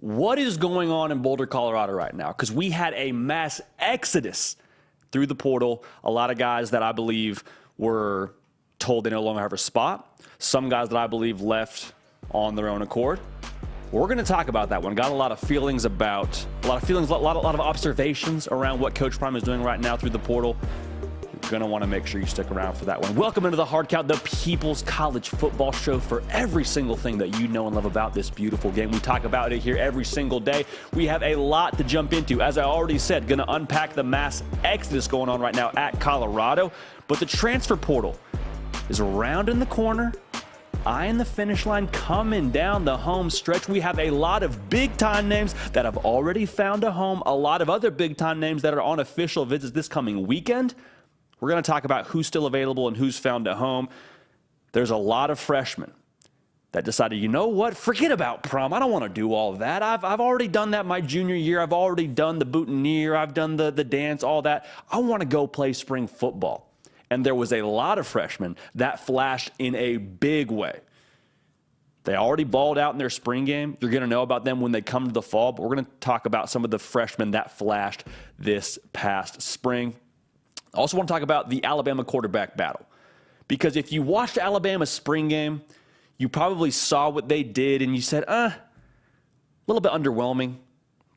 What is going on in Boulder, Colorado right now? Because we had a mass exodus through the portal. A lot of guys that I believe were told they no longer have a spot. Some guys that I believe left on their own accord. We're going to talk about that one. Got a lot of feelings about, a lot of observations around what Coach Prime is doing right now through the portal. You're going to want to make sure you stick around for that one. Welcome into the Hard Count, the People's College Football Show for every single thing that you know and love about this beautiful game. We talk about it here every single day. We have a lot to jump into. As I already said, going to unpack the mass exodus going on right now at Colorado. But the transfer portal is around in the corner, eyeing the finish line, coming down the home stretch. We have a lot of big-time names that have already found a home, a lot of other big-time names that are on official visits this coming weekend. We're going to talk about who's still available and who's found a home. There's a lot of freshmen that decided, you know what, forget about prom. I don't want to do all of that. I've already done that my junior year. I've already done the boutonniere. I've done the dance, all that. I want to go play spring football. And there was a lot of freshmen that flashed in a big way. They already balled out in their spring game. You're going to know about them when they come to the fall, but we're going to talk about some of the freshmen that flashed this past spring. I also want to talk about the Alabama quarterback battle, because if you watched Alabama's spring game, you probably saw what they did and you said, a little bit underwhelming.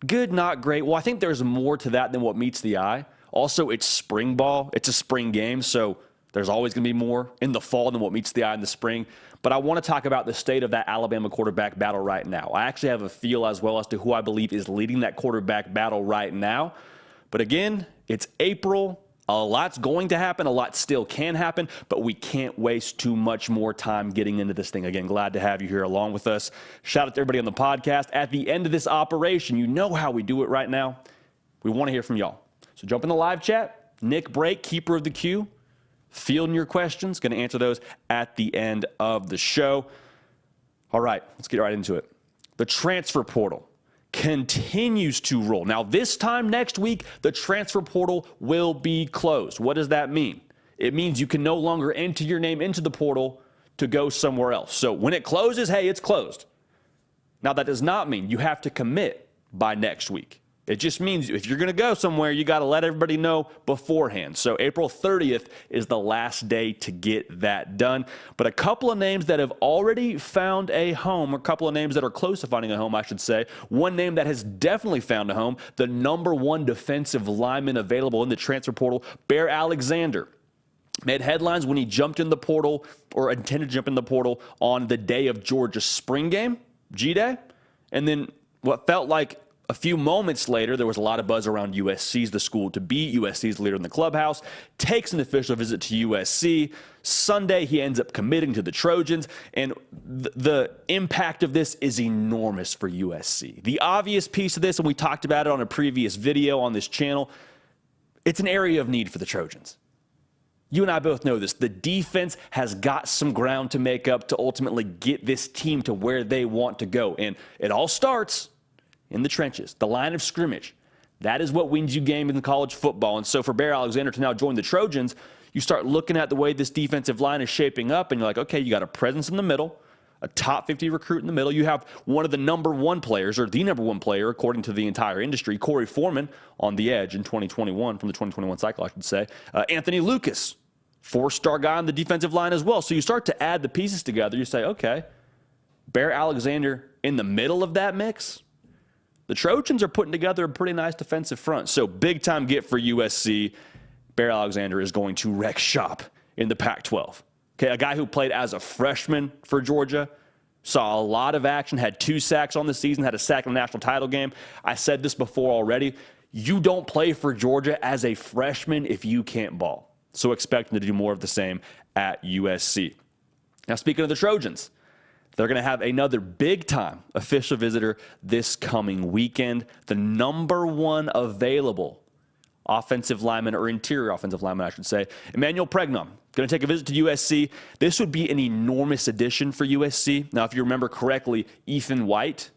Good, not great. Well, I think there's more to that than what meets the eye. Also, it's spring ball. It's a spring game, so there's always going to be more in the fall than what meets the eye in the spring. But I want to talk about the state of that Alabama quarterback battle right now. I actually have a feel as well as to who I believe is leading that quarterback battle right now. But again, it's April. A lot's going to happen. A lot still can happen, but we can't waste too much more time getting into this thing. Again, glad to have you here along with us. Shout out to everybody on the podcast. At the end of this operation, you know how we do it right now. We want to hear from y'all. So jump in the live chat. Nick Brake, keeper of the queue, fielding your questions. Going to answer those at the end of the show. All right, let's get right into it. The transfer portal continues to roll. Now, this time next week, the transfer portal will be closed. What does that mean? It means you can no longer enter your name into the portal to go somewhere else. So when it closes, hey, it's closed. Now, that does not mean you have to commit by next week. It just means if you're going to go somewhere, you got to let everybody know beforehand. So April 30th is the last day to get that done. But a couple of names that have already found a home, or a couple of names that are close to finding a home, I should say. One name that has definitely found a home, the #1 defensive lineman available in the transfer portal, Bear Alexander. Made headlines when he jumped in the portal, or intended to jump in the portal, on the day of Georgia's spring game, G-Day. And then what felt like a few moments later, there was a lot of buzz around USC's the school to beat. USC's leader in the clubhouse takes an official visit to USC. Sunday, he ends up committing to the Trojans, and the impact of this is enormous for USC. The obvious piece of this, and we talked about it on a previous video on this channel, it's an area of need for the Trojans. You and I both know this. The defense has got some ground to make up to ultimately get this team to where they want to go, and it all starts in the trenches, the line of scrimmage. That is what wins you games in college football. And so for Bear Alexander to now join the Trojans, you start looking at the way this defensive line is shaping up, and you're like, okay, you got a presence in the middle, a top 50 recruit in the middle. You have one of the #1 players, or the #1 player, according to the entire industry, Corey Foreman, on the edge in 2021, from the 2021 cycle, I should say. Anthony Lucas, 4-star guy on the defensive line as well. So you start to add the pieces together. You say, okay, Bear Alexander in the middle of that mix. The Trojans are putting together a pretty nice defensive front. So big-time get for USC. Bear Alexander is going to wreck shop in the Pac-12. Okay, a guy who played as a freshman for Georgia, saw a lot of action, had 2 sacks on the season, had a sack in the national title game. I said this before already. You don't play for Georgia as a freshman if you can't ball. So expect him to do more of the same at USC. Now, speaking of the Trojans, they're going to have another big-time official visitor this coming weekend. The #1 available offensive lineman, or interior offensive lineman, I should say, Emmanuel Pregnant, going to take a visit to USC. This would be an enormous addition for USC. Now, if you remember correctly, Ethan White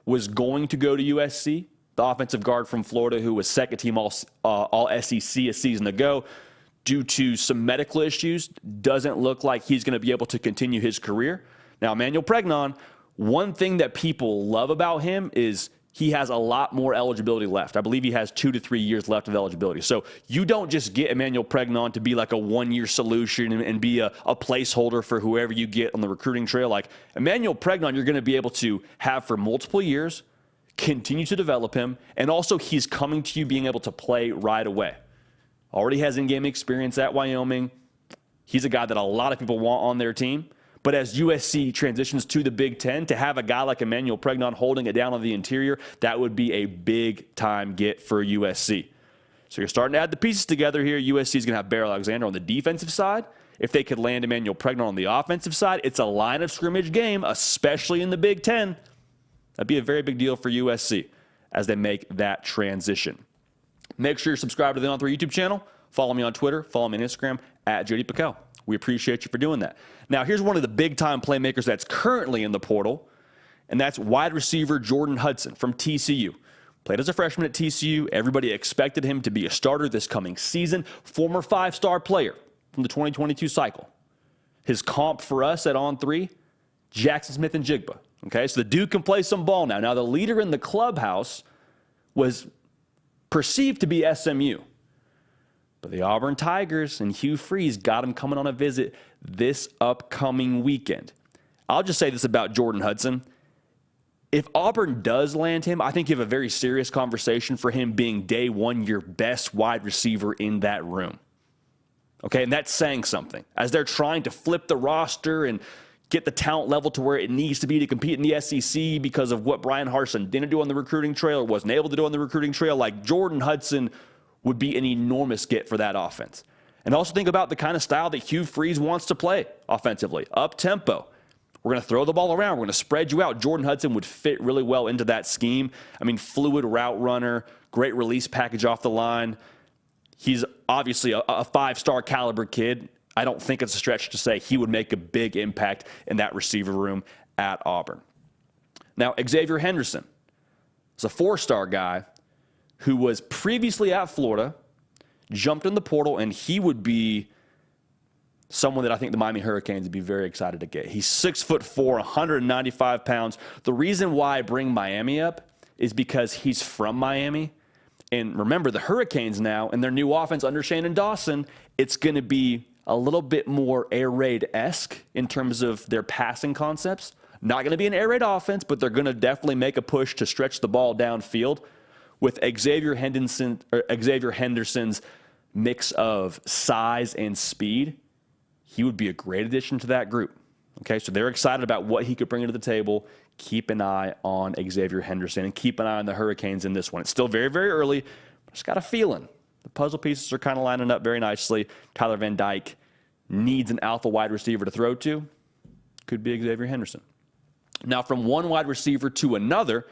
was going to go to USC, the offensive guard from Florida who was second-team all SEC a season ago. Due to some medical issues, doesn't look like he's going to be able to continue his career. Now, Emmanuel Pregnant, one thing that people love about him is he has a lot more eligibility left. I believe he has 2 to 3 years left of eligibility. So you don't just get Emmanuel Pregnant to be like a one-year solution and be a placeholder for whoever you get on the recruiting trail. Like Emmanuel Pregnant, you're going to be able to have for multiple years, continue to develop him, and also he's coming to you being able to play right away. Already has in-game experience at Wyoming. He's a guy that a lot of people want on their team. But as USC transitions to the Big Ten, to have a guy like Emmanuel Pregnant holding it down on the interior, that would be a big-time get for USC. So you're starting to add the pieces together here. USC is going to have Bear Alexander on the defensive side. If they could land Emmanuel Pregnant on the offensive side, it's a line of scrimmage game, especially in the Big Ten. That'd be a very big deal for USC as they make that transition. Make sure you're subscribed to the On3 YouTube channel. Follow me on Twitter. Follow me on Instagram at JD Piquel. We appreciate you for doing that. Now, here's one of the big-time playmakers that's currently in the portal, and that's wide receiver Jordan Hudson from TCU. Played as a freshman at TCU. Everybody expected him to be a starter this coming season. Former 5-star player from the 2022 cycle. His comp for us at On3, Jackson Smith and Jigba. Okay, so the dude can play some ball now. Now, the leader in the clubhouse was perceived to be SMU. But the Auburn Tigers and Hugh Freeze got him coming on a visit this upcoming weekend. I'll just say this about Jordan Hudson. If Auburn does land him, I think you have a very serious conversation for him being day one your best wide receiver in that room. Okay, and that's saying something. As they're trying to flip the roster and get the talent level to where it needs to be to compete in the SEC because of what Brian Harsin didn't do on the recruiting trail or wasn't able to do on the recruiting trail, like Jordan Hudson would be an enormous get for that offense. And also think about the kind of style that Hugh Freeze wants to play offensively. Up-tempo. We're going to throw the ball around. We're going to spread you out. Jordan Hudson would fit really well into that scheme. I mean, fluid route runner, great release package off the line. He's obviously a 5-star caliber kid. I don't think it's a stretch to say he would make a big impact in that receiver room at Auburn. Now, Xavier Henderson is a 4-star guy who was previously at Florida, jumped in the portal, and he would be someone that I think the Miami Hurricanes would be very excited to get. He's 6'4", 195 pounds. The reason why I bring Miami up is because he's from Miami. And remember, the Hurricanes now, and their new offense under Shannon Dawson, it's going to be a little bit more air raid-esque in terms of their passing concepts. Not going to be an air raid offense, but they're going to definitely make a push to stretch the ball downfield. With Xavier Henderson's mix of size and speed, he would be a great addition to that group. Okay, so they're excited about what he could bring to the table. Keep an eye on Xavier Henderson and keep an eye on the Hurricanes in this one. It's still very, very early. But just got a feeling. The puzzle pieces are kind of lining up very nicely. Tyler Van Dyke needs an alpha wide receiver to throw to. Could be Xavier Henderson. Now, from one wide receiver to another,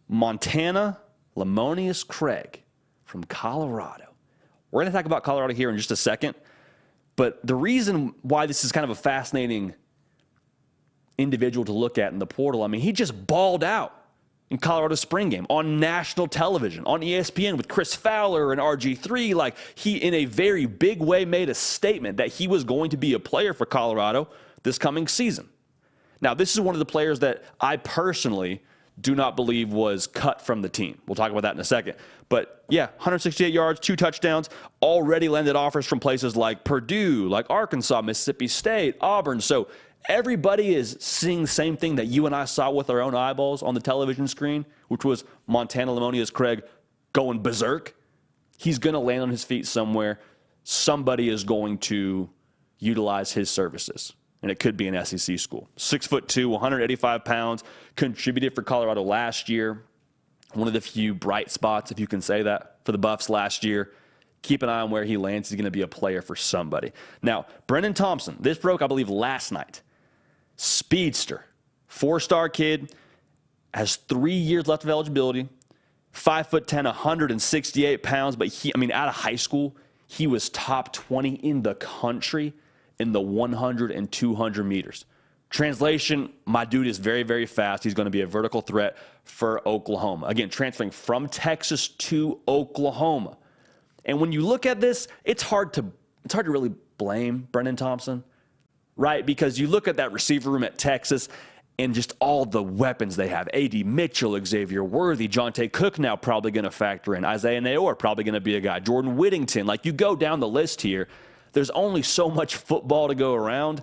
Montana Lemonius Craig from Colorado. We're going to talk about Colorado here in just a second, but the reason why this is kind of a fascinating individual to look at in the portal, I mean, he just balled out in Colorado's spring game on national television, on ESPN with Chris Fowler and RG3. Like, he, in a very big way, made a statement that he was going to be a player for Colorado this coming season. Now, this is one of the players that I personally do not believe was cut from the team. We'll talk about that in a second. But yeah, 168 yards, 2 touchdowns, already landed offers from places like Purdue, like Arkansas, Mississippi State, Auburn. So everybody is seeing the same thing that you and I saw with our own eyeballs on the television screen, which was Montana Lemonius Craig going berserk. He's going to land on his feet somewhere. Somebody is going to utilize his services. And it could be an SEC school. 6'2", 185 pounds, contributed for Colorado last year. One of the few bright spots, if you can say that, for the Buffs last year. Keep an eye on where he lands. He's going to be a player for somebody. Now, Brennan Thompson, this broke, I believe, last night. Speedster, 4-star kid, has 3 years left of eligibility, 5'10", 168 pounds. But out of high school, he was top 20 in the country in the 100 and 200 meters. Translation, my dude is very, very fast. He's going to be a vertical threat for Oklahoma. Again, transferring from Texas to Oklahoma. And when you look at this, it's hard to really blame Brennan Thompson, right? Because you look at that receiver room at Texas, and just all the weapons they have. A.D. Mitchell, Xavier Worthy, Jonte Cook now probably going to factor in. Isaiah Nayor probably going to be a guy. Jordan Whittington. Like, you go down the list here, there's only so much football to go around.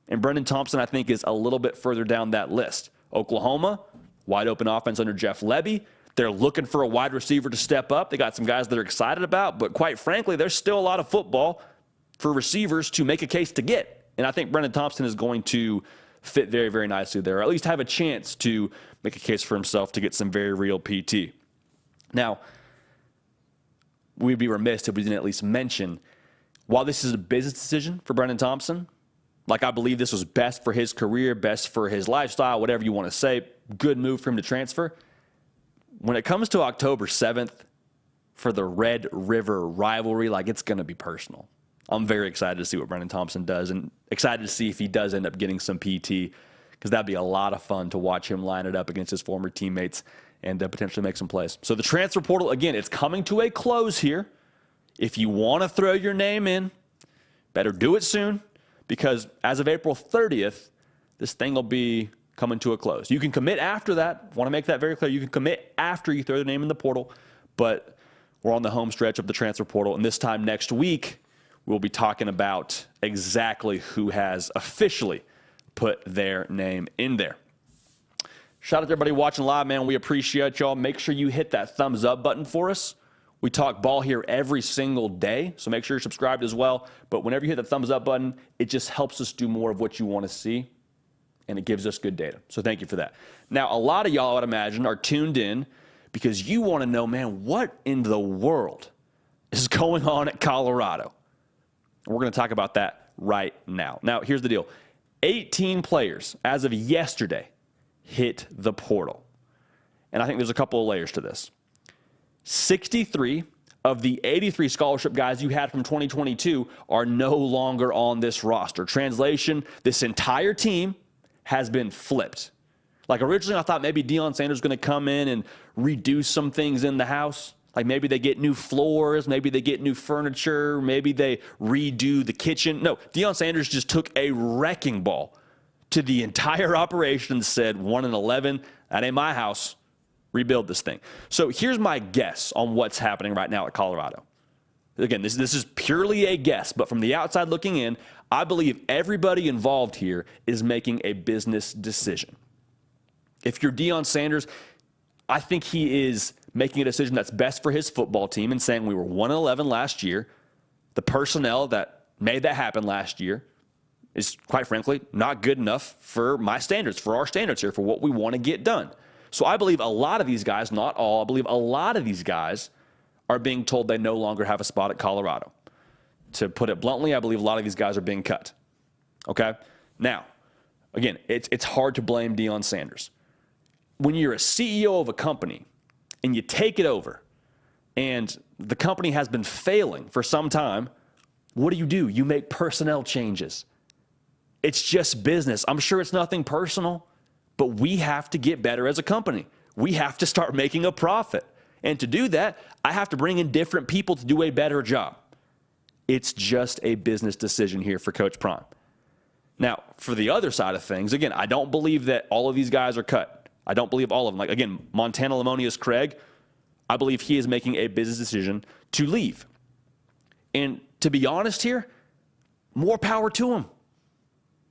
And Brennan Thompson, I think, is a little bit further down that list. Oklahoma, wide open offense under Jeff Lebby. They're looking for a wide receiver to step up. They got some guys they're excited about. But quite frankly, there's still a lot of football for receivers to make a case to get. And I think Brennan Thompson is going to fit very, very nicely there, or at least have a chance to make a case for himself to get some very real PT. Now, we'd be remiss if we didn't at least mention, while this is a business decision for Brennan Thompson, like, I believe this was best for his career, best for his lifestyle, whatever you want to say, good move for him to transfer. When it comes to October 7th for the Red River rivalry, like, it's going to be personal. I'm very excited to see what Brennan Thompson does, and excited to see if he does end up getting some PT, because that'd be a lot of fun to watch him line it up against his former teammates and potentially make some plays. So the transfer portal, again, it's coming to a close here. If you want to throw your name in, better do it soon, because as of April 30th, this thing will be coming to a close. You can commit after that. Want to make that very clear. You can commit after you throw the name in the portal, but we're on the home stretch of the transfer portal, and this time next week, we'll be talking about exactly who has officially put their name in there. Shout out to everybody watching live, man. We appreciate y'all. Make sure you hit that thumbs up button for us. We talk ball here every single day, so make sure you're subscribed as well. But whenever you hit the thumbs up button, it just helps us do more of what you want to see, and it gives us good data. So thank you for that. Now, a lot of y'all, I would imagine, are tuned in because you want to know, man, what in the world is going on at Colorado? We're going to talk about that right now. Now, here's the deal. 18 players, as of yesterday, hit the portal. And I think there's a couple of layers to this. 63 of the 83 scholarship guys you had from 2022 are no longer on this roster. Translation, this entire team has been flipped. Like, originally I thought maybe Deion Sanders was going to come in and redo some things in the house. Like, maybe they get new floors, maybe they get new furniture, maybe they redo the kitchen. No, Deion Sanders just took a wrecking ball to the entire operation and said, 1-11, that ain't my house. Rebuild this thing. So here's my guess on what's happening right now at Colorado. Again, this is purely a guess, but from the outside looking in, I believe everybody involved here is making a business decision. If you're Deion Sanders, I think he is making a decision that's best for his football team and saying we were 1-11 last year. The personnel that made that happen last year is, quite frankly, not good enough for my standards, for our standards here, for what we want to get done. So I believe a lot of these guys, not all, I believe a lot of these guys are being told they no longer have a spot at Colorado. To put it bluntly, I believe a lot of these guys are being cut. Okay? Now, again, it's hard to blame Deion Sanders. When you're a CEO of a company and you take it over and the company has been failing for some time, what do? You make personnel changes. It's just business. I'm sure it's nothing personal, but we have to get better as a company. We have to start making a profit. And to do that, I have to bring in different people to do a better job. It's just a business decision here for Coach Prime. Now, for the other side of things, again, I don't believe that all of these guys are cut. I don't believe all of them. Like, again, Montana Lemonius Craig, I believe he is making a business decision to leave. And to be honest here, more power to him.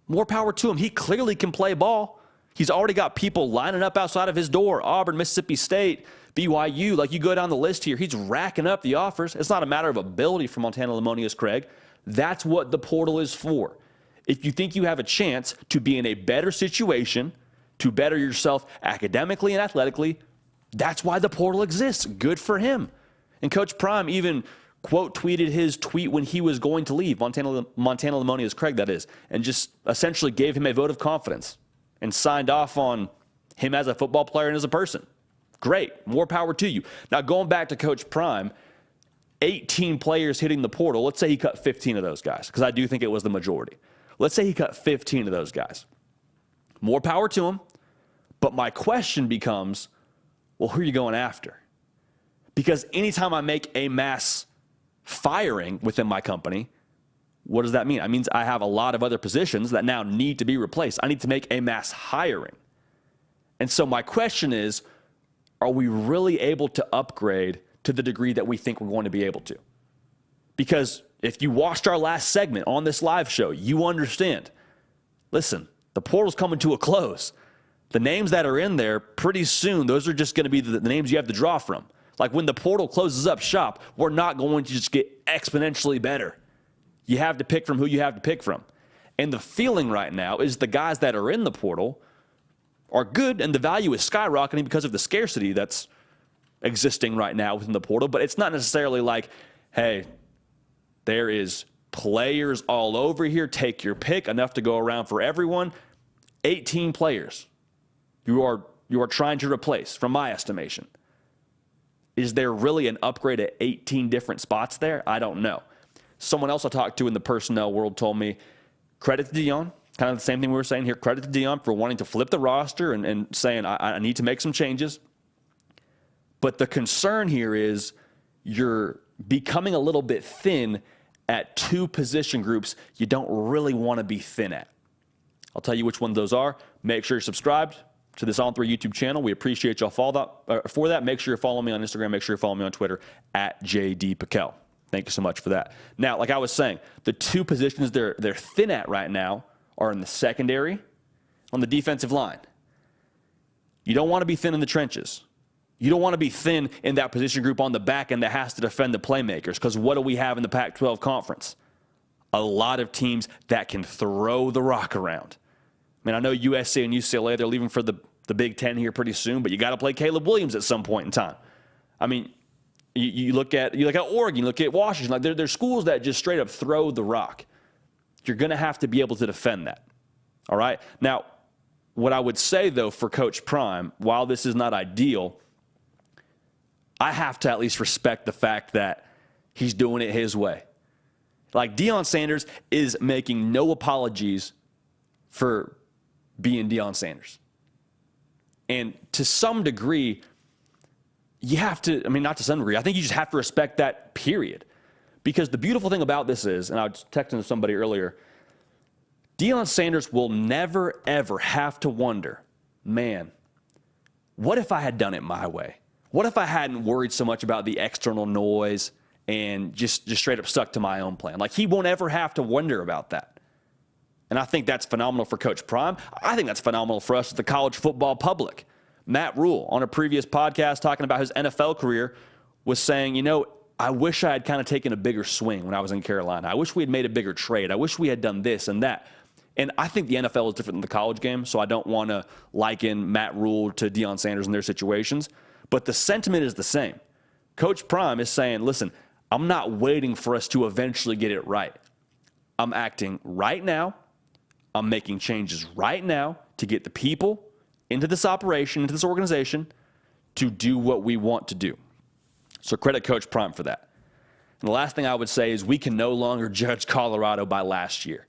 More power to him. He clearly can play ball. He's already got people lining up outside of his door. Auburn, Mississippi State, BYU. Like, you go down the list here, he's racking up the offers. It's not a matter of ability for Montana Lemonius Craig. That's what the portal is for. If you think you have a chance to be in a better situation, to better yourself academically and athletically, that's why the portal exists. Good for him. And Coach Prime even quote tweeted his tweet when he was going to leave, Montana Lemonius Craig, that is, and just essentially gave him a vote of confidence and signed off on him as a football player and as a person. Great. More power to you. Now, going back to Coach Prime, 18 players hitting the portal. Let's say he cut 15 of those guys, because I do think it was the majority. Let's say he cut 15 of those guys. More power to him. But my question becomes, well, who are you going after? Because anytime I make a mass firing within my company, What does that mean? It means I have a lot of other positions that now need to be replaced. I need to make a mass hiring. And so my question is, are we really able to upgrade to the degree that we think we're going to be able to? Because if you watched our last segment on this live show, you understand. Listen, the portal's coming to a close. The names that are in there, pretty soon, those are just going to be the names you have to draw from. Like when the portal closes up shop, we're not going to just get exponentially better. You have to pick from who you have to pick from. And the feeling right now is the guys that are in the portal are good, and the value is skyrocketing because of the scarcity that's existing right now within the portal. But it's not necessarily like, hey, there is players all over here. Take your pick, enough to go around for everyone. 18 players you are trying to replace, from my estimation. Is there really an upgrade at 18 different spots there? I don't know. Someone else I talked to in the personnel world told me, credit to Deion, kind of the same thing we were saying here, credit to Deion for wanting to flip the roster and saying, I need to make some changes. But the concern here is you're becoming a little bit thin at two position groups you don't really want to be thin at. I'll tell you which ones those are. Make sure you're subscribed to this On 3 YouTube channel. We appreciate y'all for that. Make sure you're following me on Instagram. Make sure you're following me on Twitter at JD Piquel. Thank you so much for that. Now, like I was saying, the two positions they're thin at right now are in the secondary, on the defensive line. You don't want to be thin in the trenches. You don't want to be thin in that position group on the back end that has to defend the playmakers, because what do we have in the Pac-12 conference? A lot of teams that can throw the rock around. I mean, I know USC and UCLA, they're leaving for the Big Ten here pretty soon, but you got to play Caleb Williams at some point in time. I mean, you look at Oregon, you look at Washington. Like they're schools that just straight up throw the rock. You're going to have to be able to defend that. All right? Now, what I would say, though, for Coach Prime, while this is not ideal, I have to at least respect the fact that he's doing it his way. Like, Deion Sanders is making no apologies for being Deion Sanders. And to some degree, you have to, I mean, not to some degree, I think you just have to respect that, period. Because the beautiful thing about this is, and I was texting somebody earlier, Deion Sanders will never, ever have to wonder, man, what if I had done it my way? What if I hadn't worried so much about the external noise and just straight up stuck to my own plan? Like, he won't ever have to wonder about that. And I think that's phenomenal for Coach Prime. I think that's phenomenal for us, the college football public. Matt Rule, on a previous podcast talking about his NFL career, was saying, you know, I wish I had kind of taken a bigger swing when I was in Carolina. I wish we had made a bigger trade. I wish we had done this and that. And I think the NFL is different than the college game, so I don't want to liken Matt Rule to Deion Sanders in their situations. But the sentiment is the same. Coach Prime is saying, listen, I'm not waiting for us to eventually get it right. I'm acting right now. I'm making changes right now to get the people into this operation, into this organization, to do what we want to do. So credit Coach Prime for that. And the last thing I would say is we can no longer judge Colorado by last year.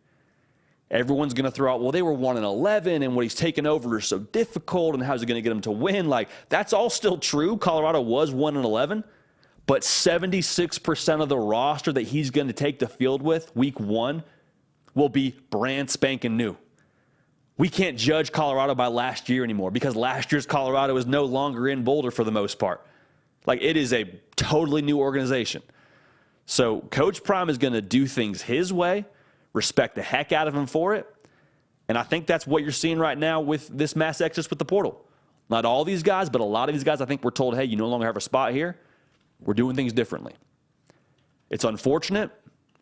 Everyone's going to throw out, well, they were 1-11, and what he's taken over is so difficult, and how's he going to get them to win? Like, that's all still true. Colorado was 1-11, but 76% of the roster that he's going to take the field with week one will be brand spanking new. We can't judge Colorado by last year anymore because last year's Colorado is no longer in Boulder for the most part. Like, it is a totally new organization. So Coach Prime is going to do things his way, respect the heck out of him for it. And I think that's what you're seeing right now with this mass exodus with the portal. Not all these guys, but a lot of these guys, I think we're told, hey, you no longer have a spot here. We're doing things differently. It's unfortunate,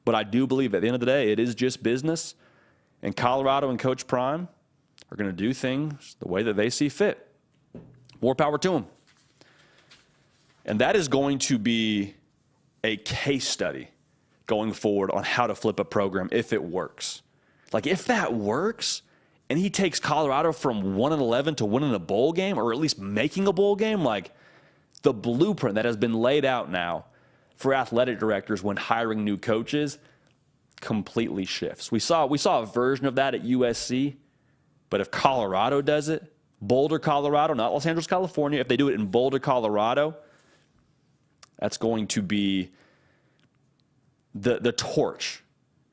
but I do believe at the end of the day, it is just business. And Colorado and Coach Prime are going to do things the way that they see fit. More power to them. And that is going to be a case study going forward on how to flip a program if it works. Like, if that works and he takes Colorado from 1-11 to winning a bowl game, or at least making a bowl game, like, the blueprint that has been laid out now for athletic directors when hiring new coaches completely shifts. We saw a version of that at USC, but if Colorado does it, Boulder, Colorado, not Los Angeles, California, if they do it in Boulder, Colorado, that's going to be the torch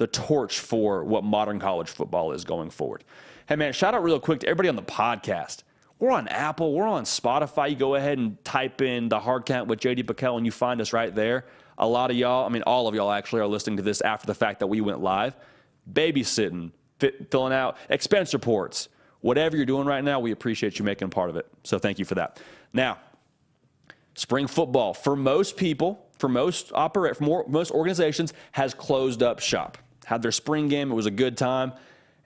the torch for what modern college football is going forward. Hey, man, shout out real quick to everybody on the podcast. We're on Apple. We're on Spotify. You go ahead and type in the Hard Count with J.D. Pickell, and you find us right there. A lot of y'all, I mean, all of y'all actually are listening to this after the fact that we went live. Babysitting, filling out expense reports, whatever you're doing right now, we appreciate you making part of it. So thank you for that. Now, spring football, for most people, for most organizations, has closed up shop. Had their spring game. It was a good time.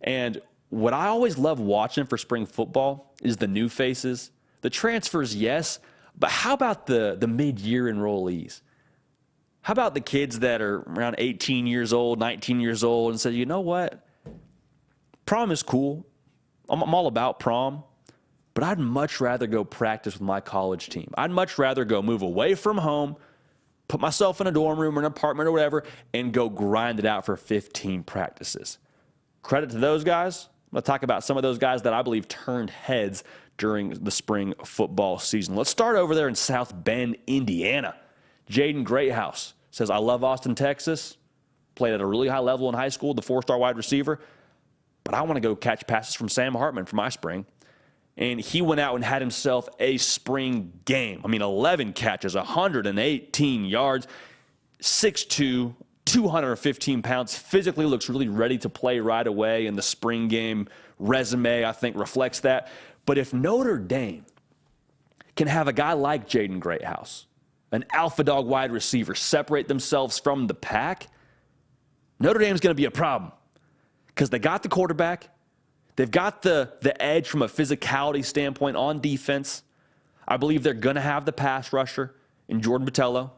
And what I always love watching for spring football is the new faces. The transfers, yes, but how about the mid-year enrollees? How about the kids that are around 18 years old, 19 years old, and say, you know what? Prom is cool. I'm all about prom, but I'd much rather go practice with my college team. I'd much rather go move away from home, put myself in a dorm room or an apartment or whatever, and go grind it out for 15 practices. Credit to those guys. I'm going to talk about some of those guys that I believe turned heads during the spring football season. Let's start over there in South Bend, Indiana. Jaden Greathouse says, I love Austin, Texas. Played at a really high level in high school, the 4-star wide receiver. But I want to go catch passes from Sam Hartman for my spring. And he went out and had himself a spring game. I mean, 11 catches, 118 yards, 6'2", 215 pounds, physically looks really ready to play right away, and the spring game resume, I think, reflects that. But if Notre Dame can have a guy like Jaden Greathouse, an alpha dog wide receiver, separate themselves from the pack, Notre Dame's going to be a problem because they got the quarterback. They've got the edge from a physicality standpoint on defense. I believe they're going to have the pass rusher in Jordan Botelho.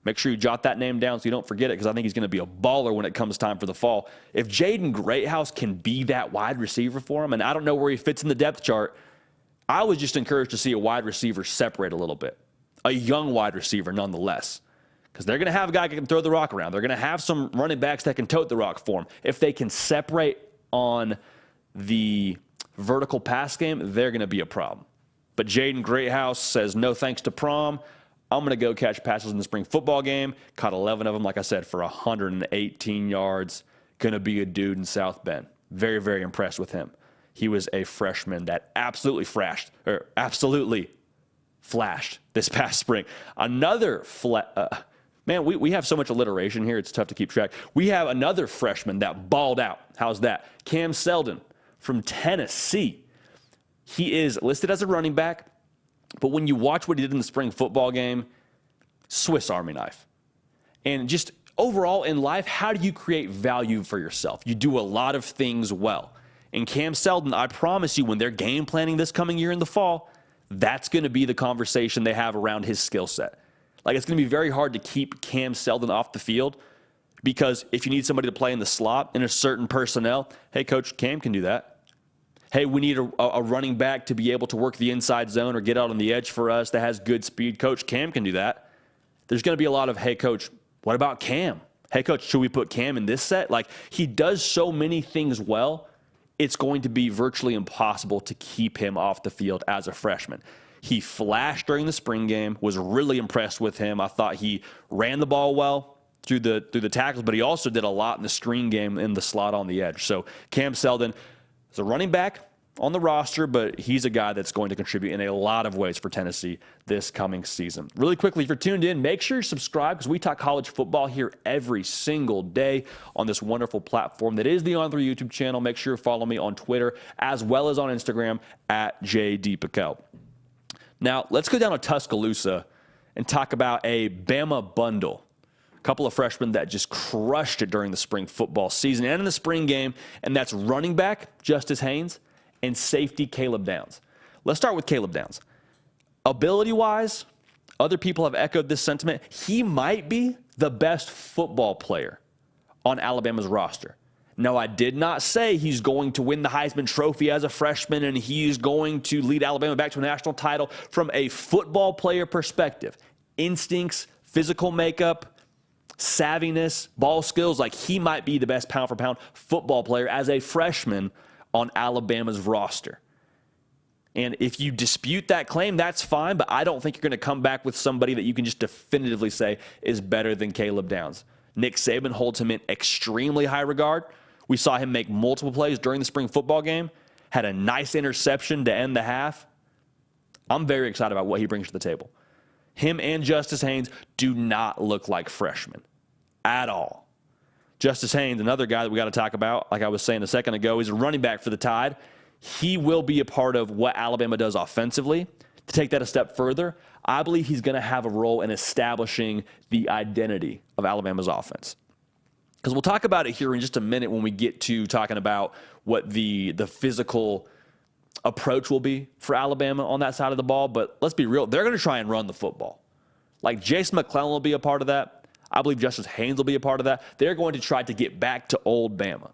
Make sure you jot that name down so you don't forget it, because I think he's going to be a baller when it comes time for the fall. If Jaden Greathouse can be that wide receiver for him, and I don't know where he fits in the depth chart, I was just encouraged to see a wide receiver separate a little bit. A young wide receiver nonetheless, because they're going to have a guy that can throw the rock around. They're going to have some running backs that can tote the rock for him. If they can separate on the vertical pass game, they're going to be a problem. But Jaden Greathouse says no thanks to prom. I'm going to go catch passes in the spring football game. Caught 11 of them, like I said, for 118 yards. Going to be a dude in South Bend. Very, very impressed with him. He was a freshman that absolutely flashed this past spring. Another man, we have so much alliteration here, it's tough to keep track. We have another freshman that balled out. How's that? Cam Selden from Tennessee. He is listed as a running back, but when you watch what he did in the spring football game, Swiss Army knife. And just overall in life, how do you create value for yourself? You do a lot of things well. And Cam Selden, I promise you, when they're game planning this coming year in the fall, that's going to be the conversation they have around his skill set. Like, it's going to be very hard to keep Cam Selden off the field, because if you need somebody to play in the slot in a certain personnel, hey, Coach, Cam can do that. Hey, we need a running back to be able to work the inside zone or get out on the edge for us that has good speed. Coach, Cam can do that. There's going to be a lot of, hey, Coach, what about Cam? Hey, Coach, should we put Cam in this set? Like, he does so many things well, it's going to be virtually impossible to keep him off the field as a freshman. He flashed during the spring game, was really impressed with him. I thought he ran the ball well through the tackles, but he also did a lot in the screen game in the slot on the edge. So Cam Selden is a running back on the roster, but he's a guy that's going to contribute in a lot of ways for Tennessee this coming season. Really quickly, if you're tuned in, make sure you subscribe, because we talk college football here every single day on this wonderful platform that is the On3 YouTube channel. Make sure you follow me on Twitter as well as on Instagram at JD Pickell. Now, let's go down to Tuscaloosa and talk about a Bama bundle. A couple of freshmen that just crushed it during the spring football season and in the spring game, and that's running back Justice Haynes and safety Caleb Downs. Let's start with Caleb Downs. Ability-wise, other people have echoed this sentiment. He might be the best football player on Alabama's roster. Now, I did not say he's going to win the Heisman Trophy as a freshman and he's going to lead Alabama back to a national title. From a football player perspective, instincts, physical makeup, savviness, ball skills, like, he might be the best pound-for-pound football player as a freshman on Alabama's roster. And if you dispute that claim, that's fine, but I don't think you're going to come back with somebody that you can just definitively say is better than Caleb Downs. Nick Saban holds him in extremely high regard. We saw him make multiple plays during the spring football game, had a nice interception to end the half. I'm very excited about what he brings to the table. Him and Justice Haynes do not look like freshmen at all. Justice Haynes, another guy that we got to talk about, like I was saying a second ago, he's a running back for the Tide. He will be a part of what Alabama does offensively. To take that a step further, I believe he's going to have a role in establishing the identity of Alabama's offense. Because we'll talk about it here in just a minute when we get to talking about what the physical approach will be for Alabama on that side of the ball. But let's be real, they're going to try and run the football. Like Jason McClellan will be a part of that. I believe Justice Haynes will be a part of that. They're going to try to get back to old Bama.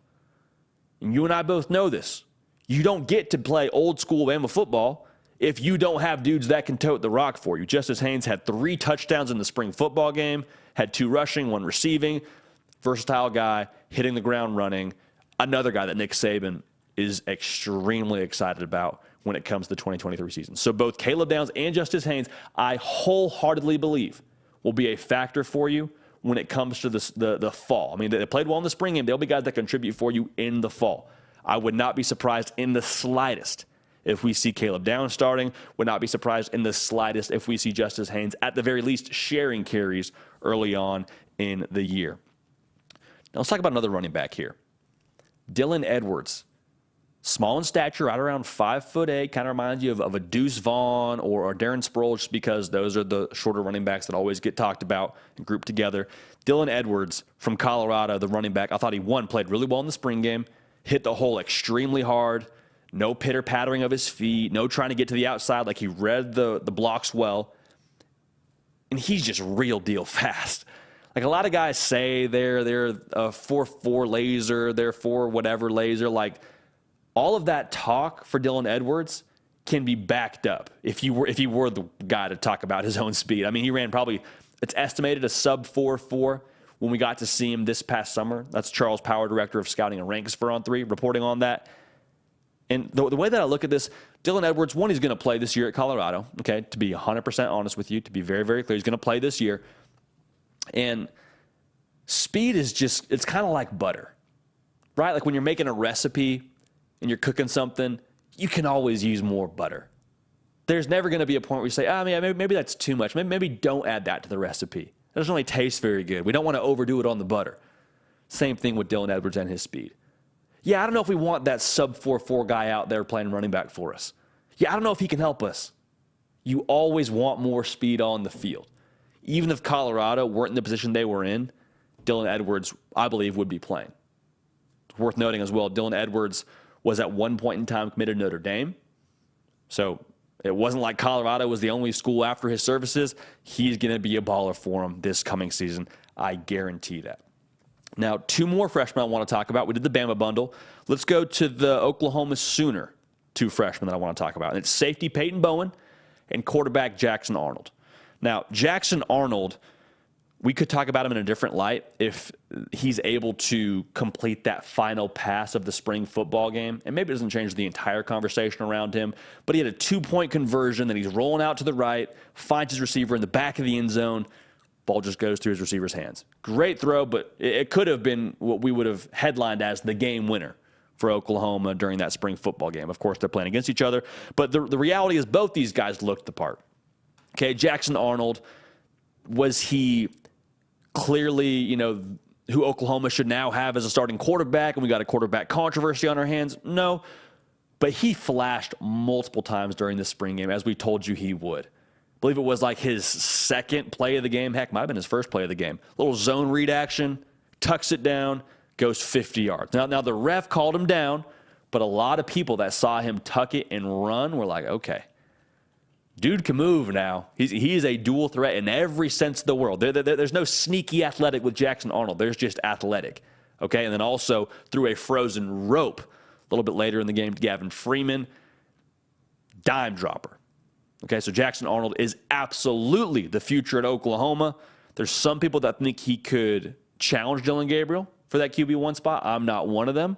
And you and I both know this. You don't get to play old school Bama football if you don't have dudes that can tote the rock for you. Justice Haynes had 3 touchdowns in the spring football game, had 2 rushing, 1 receiving. Versatile guy, hitting the ground running. Another guy that Nick Saban is extremely excited about when it comes to the 2023 season. So both Caleb Downs and Justice Haynes, I wholeheartedly believe, will be a factor for you when it comes to the fall. I mean, they played well in the spring game. There'll be guys that contribute for you in the fall. I would not be surprised in the slightest if we see Caleb Downs starting. Would not be surprised in the slightest if we see Justice Haynes, at the very least, sharing carries early on in the year. Now let's talk about another running back here. Dylan Edwards. Small in stature, right around 5'8", kind of reminds you of a Deuce Vaughn or Darren Sproles, just because those are the shorter running backs that always get talked about and grouped together. Dylan Edwards from Colorado, the running back, I thought he played really well in the spring game, hit the hole extremely hard, no pitter-pattering of his feet, no trying to get to the outside, like he read the blocks well, and he's just real deal fast. Like a lot of guys say they're a 4.4 laser, they're 4 whatever laser, like all of that talk for Dylan Edwards can be backed up if he were the guy to talk about his own speed. I mean, he ran probably, it's estimated, a sub 4.4 when we got to see him this past summer. That's Charles Power, director of scouting and ranks for On 3, reporting on that. And the way that I look at this, Dylan Edwards, one, he's going to play this year at Colorado, okay, to be 100% honest with you, to be very, very clear, he's going to play this year. And speed is just, it's kind of like butter, right? Like when you're making a recipe and you're cooking something, you can always use more butter. There's never going to be a point where you say, maybe that's too much. Maybe don't add that to the recipe. It doesn't really taste very good. We don't want to overdo it on the butter. Same thing with Dylan Edwards and his speed. Yeah, I don't know if we want that sub 4.4 guy out there playing running back for us. Yeah, I don't know if he can help us. You always want more speed on the field. Even if Colorado weren't in the position they were in, Dylan Edwards, I believe, would be playing. Worth noting as well, Dylan Edwards was at one point in time committed to Notre Dame. So it wasn't like Colorado was the only school after his services. He's going to be a baller for him this coming season. I guarantee that. Now, 2 more freshmen I want to talk about. We did the Bama bundle. Let's go to the Oklahoma Sooner 2 freshmen that I want to talk about. And it's safety Peyton Bowen and quarterback Jackson Arnold. Now, Jackson Arnold, we could talk about him in a different light if he's able to complete that final pass of the spring football game. And maybe it doesn't change the entire conversation around him, but he had a 2-point conversion that he's rolling out to the right, finds his receiver in the back of the end zone. Ball just goes through his receiver's hands. Great throw, but it could have been what we would have headlined as the game winner for Oklahoma during that spring football game. Of course, they're playing against each other, but the reality is both these guys looked the part. Okay, Jackson Arnold, was he clearly, who Oklahoma should now have as a starting quarterback, and we got a quarterback controversy on our hands? No, but he flashed multiple times during this spring game, as we told you he would. I believe it was like his second play of the game. Heck, might have been his first play of the game. Little zone read action, tucks it down, goes 50 yards. Now the ref called him down, but a lot of people that saw him tuck it and run were like, okay, dude can move now. He is a dual threat in every sense of the world. There's no sneaky athletic with Jackson Arnold. There's just athletic. Okay, and then also threw a frozen rope a little bit later in the game to Gavin Freeman. Dime dropper. Okay, so Jackson Arnold is absolutely the future at Oklahoma. There's some people that think he could challenge Dillon Gabriel for that QB1 spot. I'm not one of them,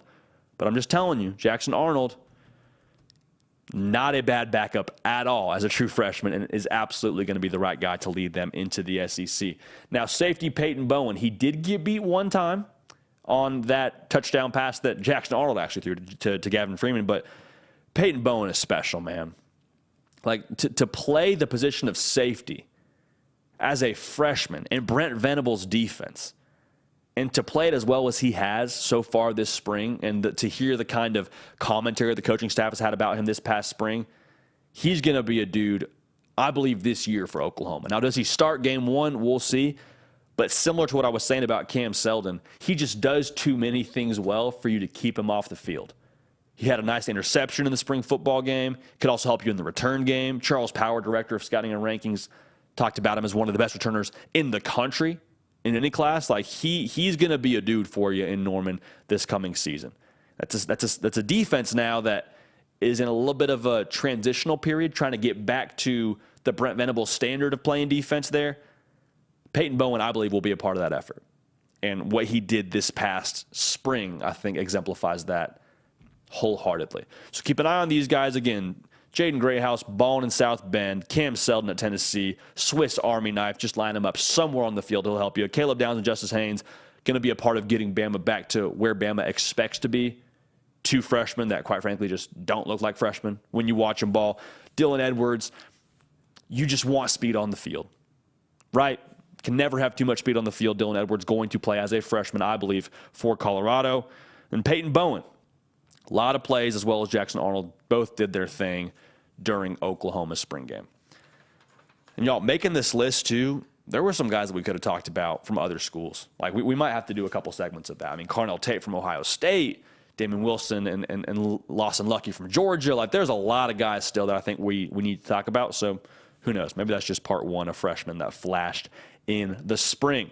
but I'm just telling you, Jackson Arnold, Not a bad backup at all as a true freshman, and is absolutely going to be the right guy to lead them into the SEC. Now, safety Peyton Bowen, he did get beat one time on that touchdown pass that Jackson Arnold actually threw to Gavin Freeman, but Peyton Bowen is special, man. Like, to play the position of safety as a freshman in Brent Venables' defense, and to play it as well as he has so far this spring, and to hear the kind of commentary the coaching staff has had about him this past spring, he's going to be a dude, I believe, this year for Oklahoma. Now, does he start game one? We'll see. But similar to what I was saying about Cam Selden, he just does too many things well for you to keep him off the field. He had a nice interception in the spring football game. Could also help you in the return game. Charles Power, director of scouting and rankings, talked about him as one of the best returners in the country. In any class, like he's going to be a dude for you in Norman this coming season. That's a defense now that is in a little bit of a transitional period, trying to get back to the Brent Venables standard of playing defense there. Peyton Bowen, I believe, will be a part of that effort. And what he did this past spring, I think, exemplifies that wholeheartedly. So keep an eye on these guys. Again, Jaden Greathouse, balling in South Bend, Cam Selden at Tennessee, Swiss Army knife, just line them up somewhere on the field. He'll help you. Caleb Downs and Justice Haynes going to be a part of getting Bama back to where Bama expects to be. Two freshmen that, quite frankly, just don't look like freshmen when you watch them ball. Dylan Edwards, you just want speed on the field, right? Can never have too much speed on the field. Dylan Edwards going to play as a freshman, I believe, for Colorado. And Peyton Bowen, a lot of plays, as well as Jackson Arnold, both did their thing during Oklahoma's spring game. And y'all, making this list too, there were some guys that we could have talked about from other schools. Like we might have to do a couple segments of that. I mean, Carnell Tate from Ohio State, Damon Wilson and Lawson Lucky from Georgia. Like there's a lot of guys still that I think we need to talk about. So who knows? Maybe that's just part one of freshmen that flashed in the spring.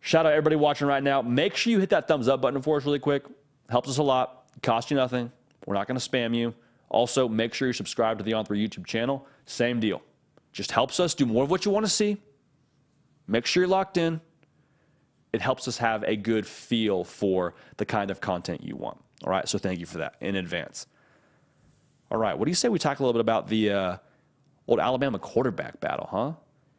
Shout out everybody watching right now. Make sure you hit that thumbs up button for us really quick. Helps us a lot. Costs you nothing. We're not going to spam you. Also, make sure you're subscribed to the On3 YouTube channel. Same deal. Just helps us do more of what you want to see. Make sure you're locked in. It helps us have a good feel for the kind of content you want. All right, so thank you for that in advance. All right, what do you say we talk a little bit about the old Alabama quarterback battle, huh?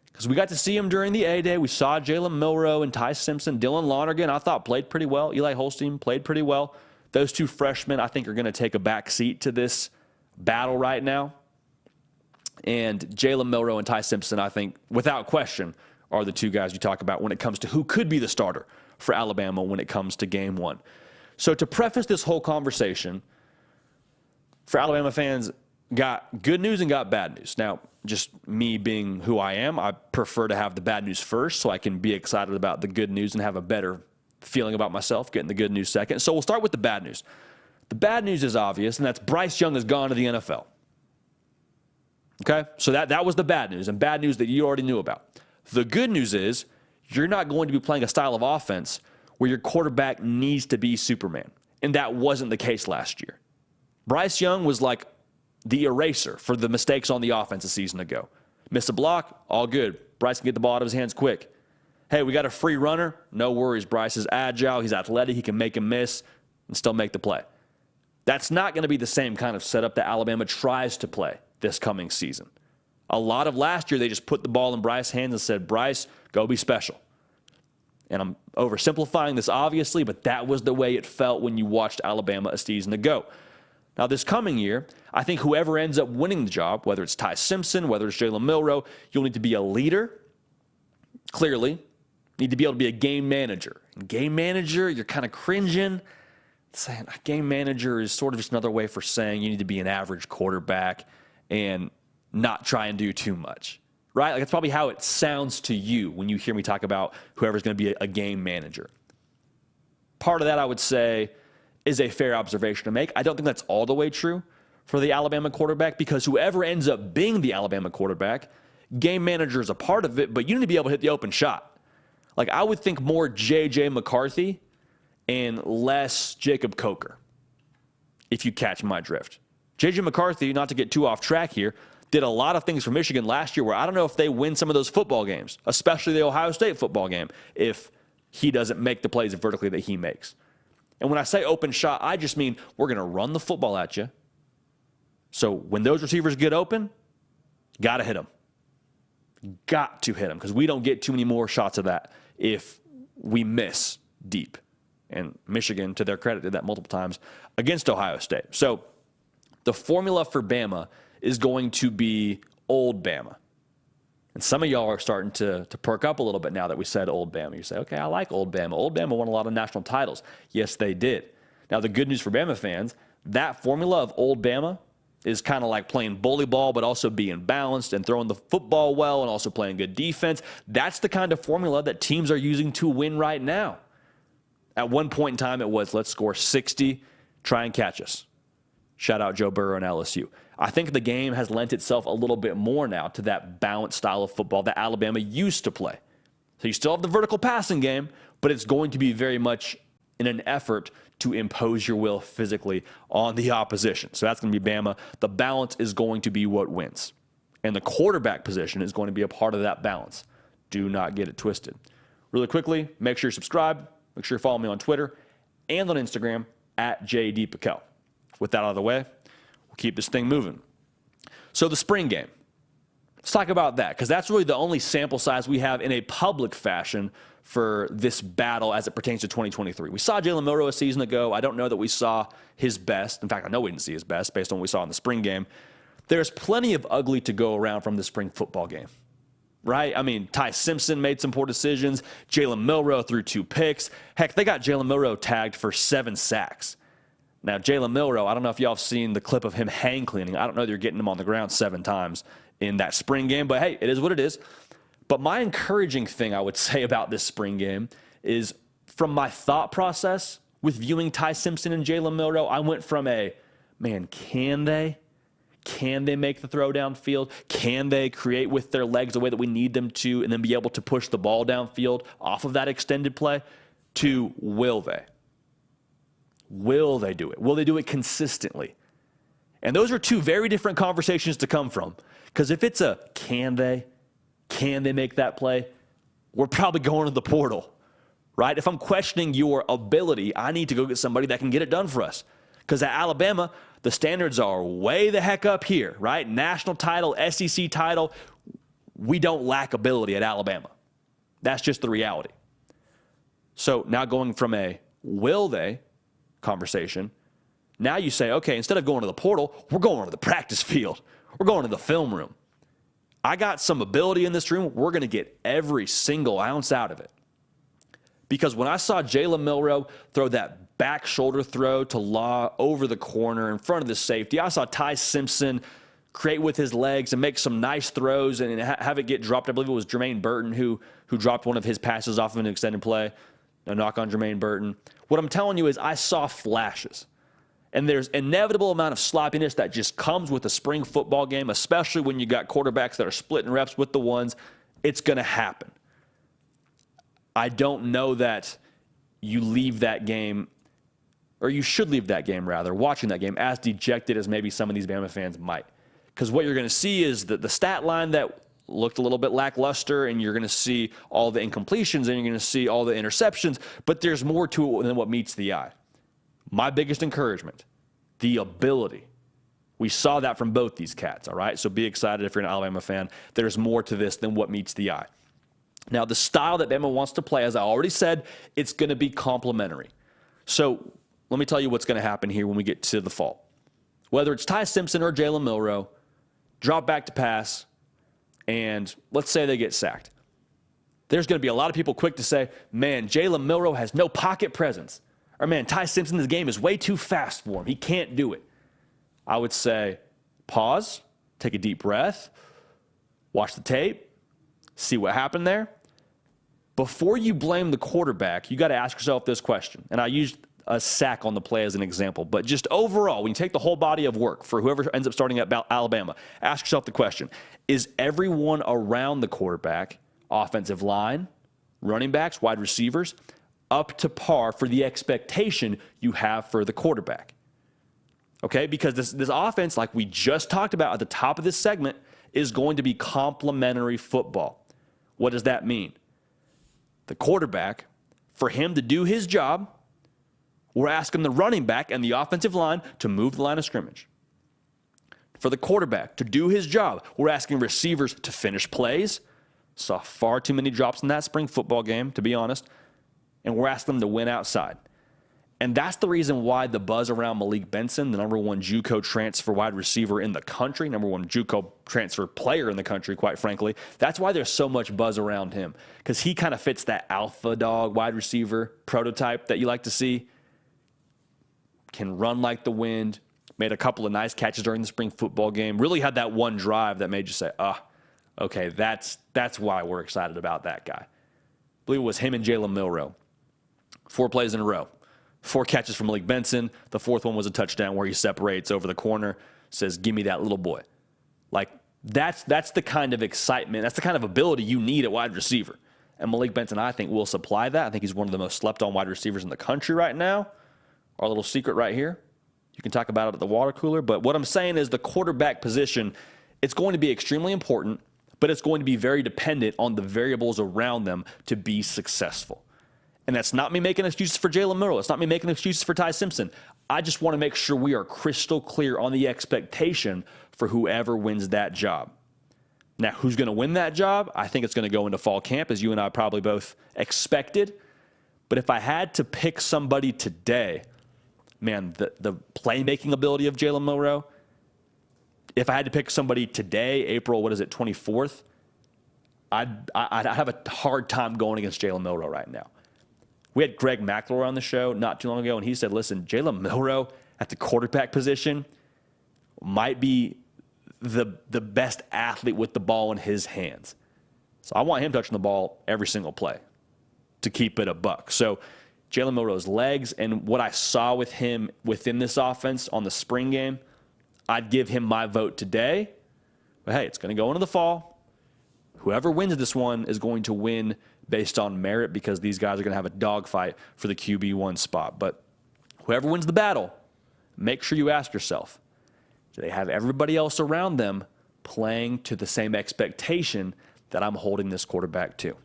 Because we got to see him during the A-Day. We saw Jalen Milroe and Ty Simpson. Dylan Lonergan, I thought, played pretty well. Eli Holstein played pretty well. Those two freshmen, I think, are going to take a back seat to this battle right now. And Jalen Milroe and Ty Simpson, I think, without question, are the two guys you talk about when it comes to who could be the starter for Alabama when it comes to game one. So to preface this whole conversation, for Alabama fans, got good news and got bad news. Now, just me being who I am, I prefer to have the bad news first so I can be excited about the good news and have a better feeling about myself, getting the good news second. So we'll start with the bad news. The bad news is obvious, and that's Bryce Young has gone to the NFL. Okay? So that was the bad news, and bad news that you already knew about. The good news is you're not going to be playing a style of offense where your quarterback needs to be Superman, and that wasn't the case last year. Bryce Young was like the eraser for the mistakes on the offense a season ago. Miss a block, all good. Bryce can get the ball out of his hands quick. Hey, we got a free runner. No worries. Bryce is agile. He's athletic. He can make a miss and still make the play. That's not going to be the same kind of setup that Alabama tries to play this coming season. A lot of last year, they just put the ball in Bryce's hands and said, Bryce, go be special. And I'm oversimplifying this, obviously, but that was the way it felt when you watched Alabama a season ago. Now, this coming year, I think whoever ends up winning the job, whether it's Ty Simpson, whether it's Jalen Milroe, you'll need to be a leader, clearly. Need to be able to be a game manager. And game manager, you're kind of cringing. Saying a game manager is sort of just another way for saying you need to be an average quarterback and not try and do too much, right? Like that's probably how it sounds to you when you hear me talk about whoever's going to be a game manager. Part of that, I would say, is a fair observation to make. I don't think that's all the way true for the Alabama quarterback because whoever ends up being the Alabama quarterback, game manager is a part of it, but you need to be able to hit the open shot. Like I would think more J.J. McCarthy and less Jacob Coker, if you catch my drift. J.J. McCarthy, not to get too off track here, did a lot of things for Michigan last year where I don't know if they win some of those football games, especially the Ohio State football game, if he doesn't make the plays vertically that he makes. And when I say open shot, I just mean we're going to run the football at you. So when those receivers get open, got to hit them. Got to hit them because we don't get too many more shots of that if we miss deep. And Michigan, to their credit, did that multiple times against Ohio State. So the formula for Bama is going to be old Bama. And some of y'all are starting to perk up a little bit now that we said old Bama. You say, okay, I like old Bama. Old Bama won a lot of national titles. Yes, they did. Now, the good news for Bama fans, that formula of old Bama is kind of like playing bully ball, but also being balanced and throwing the football well and also playing good defense. That's the kind of formula that teams are using to win right now. At one point in time, it was let's score 60, try and catch us. Shout out Joe Burrow and LSU. I think the game has lent itself a little bit more now to that balanced style of football that Alabama used to play. So you still have the vertical passing game, but it's going to be very much in an effort to impose your will physically on the opposition. So that's going to be Bama. The balance is going to be what wins. And the quarterback position is going to be a part of that balance. Do not get it twisted. Really quickly, make sure you subscribe. Make sure you follow me on Twitter and on Instagram at JDPakel. With that out of the way, we'll keep this thing moving. So the spring game. Let's talk about that because that's really the only sample size we have in a public fashion for this battle as it pertains to 2023. We saw Jalen Milroe a season ago. I don't know that we saw his best. In fact, I know we didn't see his best based on what we saw in the spring game. There's plenty of ugly to go around from the spring football game, right? I mean, Ty Simpson made some poor decisions. Jalen Milroe threw 2 picks. Heck, they got Jalen Milroe tagged for 7 sacks. Now, Jalen Milroe, I don't know if y'all have seen the clip of him hang cleaning. I don't know that you're getting him on the ground 7 times in that spring game, but hey, it is what it is. But my encouraging thing I would say about this spring game is from my thought process with viewing Ty Simpson and Jalen Milroe, I went from can they make the throw downfield? Can they create with their legs the way that we need them to and then be able to push the ball downfield off of that extended play to will they? Will they do it? Will they do it consistently? And those are 2 very different conversations to come from. Because if it's a can they make that play, we're probably going to the portal, right? If I'm questioning your ability, I need to go get somebody that can get it done for us. Because at Alabama, the standards are way the heck up here, right? National title, SEC title. We don't lack ability at Alabama. That's just the reality. So now going from a will they conversation, now you say, okay, instead of going to the portal, we're going to the practice field. We're going to the film room. I got some ability in this room. We're going to get every single ounce out of it. Because when I saw Jalen Milroe throw that back shoulder throw to Law over the corner in front of the safety, I saw Ty Simpson create with his legs and make some nice throws and have it get dropped. I believe it was Jermaine Burton who dropped one of his passes off of an extended play. No knock on Jermaine Burton. What I'm telling you is I saw flashes. And there's inevitable amount of sloppiness that just comes with a spring football game, especially when you got quarterbacks that are splitting reps with the ones. It's going to happen. I don't know that you leave that game, or you should leave that game, rather, watching that game as dejected as maybe some of these Bama fans might. Because what you're going to see is the stat line that looked a little bit lackluster, and you're going to see all the incompletions, and you're going to see all the interceptions, but there's more to it than what meets the eye. My biggest encouragement, the ability. We saw that from both these cats, all right? So be excited if you're an Alabama fan. There's more to this than what meets the eye. Now, the style that Bama wants to play, as I already said, it's going to be complementary. So let me tell you what's going to happen here when we get to the fall. Whether it's Ty Simpson or Jalen Milroe, drop back to pass, and let's say they get sacked. There's going to be a lot of people quick to say, man, Jalen Milroe has no pocket presence. Or, man, Ty Simpson's game is way too fast for him. He can't do it. I would say pause, take a deep breath, watch the tape, see what happened there. Before you blame the quarterback, you got to ask yourself this question. And I used a sack on the play as an example. But just overall, when you take the whole body of work for whoever ends up starting at Alabama, ask yourself the question, is everyone around the quarterback, offensive line, running backs, wide receivers, up to par for the expectation you have for the quarterback? Okay, because this offense, like we just talked about at the top of this segment, is going to be complementary football. What does that mean? The quarterback, for him to do his job, we're asking the running back and the offensive line to move the line of scrimmage. for the quarterback to do his job. We're asking receivers to finish plays. Saw far too many drops in that spring football game, to be honest. And we're asking them to win outside. And that's the reason why the buzz around Malik Benson, the number one JUCO transfer wide receiver in the country, number one JUCO transfer player in the country, quite frankly, that's why there's so much buzz around him. Because he kind of fits that alpha dog wide receiver prototype that you like to see. Can run like the wind. Made a couple of nice catches during the spring football game. Really had that one drive that made you say, okay, that's why we're excited about that guy. I believe it was him and Jalen Milroe. 4 plays in a row. 4 catches from Malik Benson. The 4th one was a touchdown where he separates over the corner, says, give me that little boy. Like, that's the kind of excitement, that's the kind of ability you need at wide receiver. And Malik Benson, I think, will supply that. I think he's one of the most slept-on wide receivers in the country right now. Our little secret right here. You can talk about it at the water cooler. But what I'm saying is the quarterback position, it's going to be extremely important, but it's going to be very dependent on the variables around them to be successful. And that's not me making excuses for Jalen Milroe. It's not me making excuses for Ty Simpson. I just want to make sure we are crystal clear on the expectation for whoever wins that job. Now, who's going to win that job? I think it's going to go into fall camp, as you and I probably both expected. But if I had to pick somebody today, man, the playmaking ability of Jalen Milroe, if I had to pick somebody today, April, 24th, I'd have a hard time going against Jalen Milroe right now. We had Greg McElroy on the show not too long ago, and he said, listen, Jalen Milroe at the quarterback position might be the best athlete with the ball in his hands. So I want him touching the ball every single play to keep it a buck. So Jalen Milroe's legs and what I saw with him within this offense on the spring game, I'd give him my vote today. But, hey, it's going to go into the fall. Whoever wins this one is going to win based on merit because these guys are going to have a dogfight for the QB1 spot. But whoever wins the battle, make sure you ask yourself, do they have everybody else around them playing to the same expectation that I'm holding this quarterback to?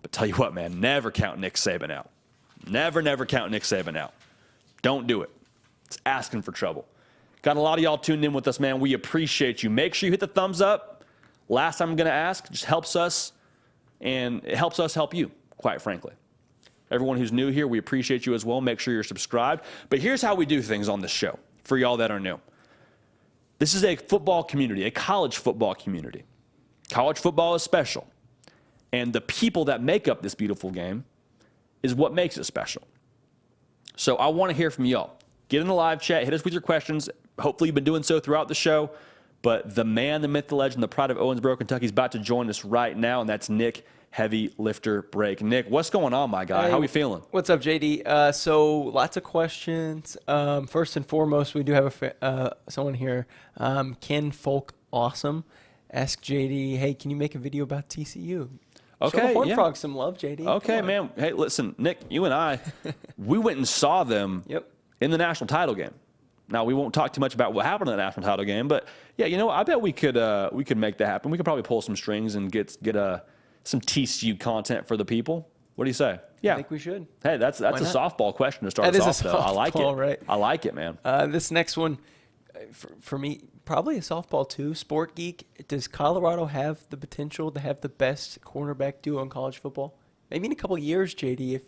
But tell you what, man, never count Nick Saban out. Never count Nick Saban out. Don't do it. It's asking for trouble. Got a lot of y'all tuned in with us, man. We appreciate you. Make sure you hit the thumbs up. Last time I'm going to ask, it just helps us, and it helps us help you, quite frankly. Everyone who's new here, we appreciate you as well. Make sure you're subscribed. But here's how we do things on this show for y'all that are new. This is a football community, a college football community. College football is special. And the people that make up this beautiful game is what makes it special. So I want to hear from y'all. Get in the live chat. Hit us with your questions. Hopefully you've been doing so throughout the show. But the man, the myth, the legend, the pride of Owensboro, Kentucky is about to join us right now, and that's Nick Heavy Lifter Break. Nick, what's going on, my guy? Hey, how are we feeling? What's up, JD? So lots of questions. First and foremost, we do have someone here, Ken Folk Awesome. Ask JD, hey, can you make a video about TCU? Okay, show the Horned yeah. Frogs some love, JD. Okay, man. Hey, listen, Nick, you and I, we went and saw them in the national title game. Now, we won't talk too much about what happened in the national title game, but, yeah, you know, I bet we could make that happen. We could probably pull some strings and get some TCU content for the people. What do you say? Yeah. I think we should. Hey, that's a softball question to start us off, though. I like it. Right. I like it, man. This next one, for me, probably a softball too. Sport Geek, does Colorado have the potential to have the best cornerback duo in college football? Maybe in a couple of years, JD, if